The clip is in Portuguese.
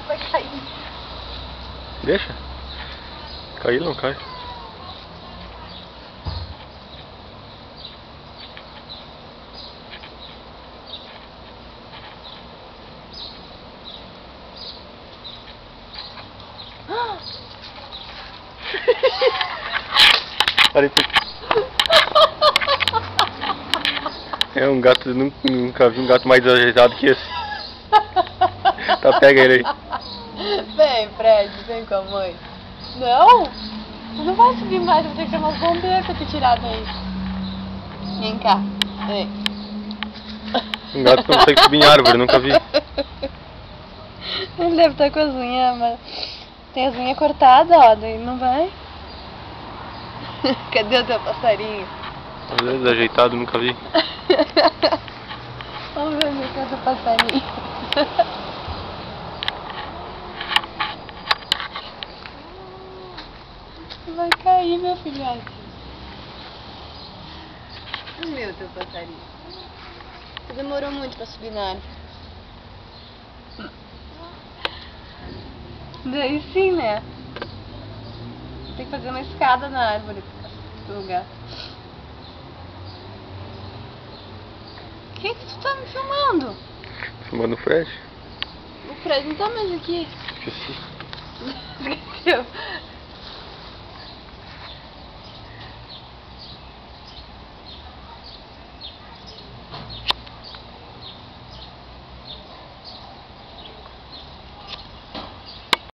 vai cair. Deixa. Cair não cai. Olha aí. É um gato, nunca vi um gato mais desajeitado que esse. Tá, pega ele aí. Vem, Fred, vem com a mãe. Não? Não vai subir mais, vou ter que chamar os bombeiros pra te tirar daí. Vem cá, vem. Um gato não consegue subir em árvore, nunca vi. Ele deve estar com as unhas, mas tem as unhas cortadas, ó, daí não vai. Cadê o teu passarinho? Às vezes ajeitado, nunca vi. Vamos ver onde é o teu passarinho. Vai cair, meu filhote. Cadê o teu passarinho? Você demorou muito pra subir na árvore. Daí sim, né? Tem que fazer uma escada na árvore pro lugar. O que tu tá me filmando? Filmando o Fred? O Fred não tá mais aqui. Esqueci. Esqueceu.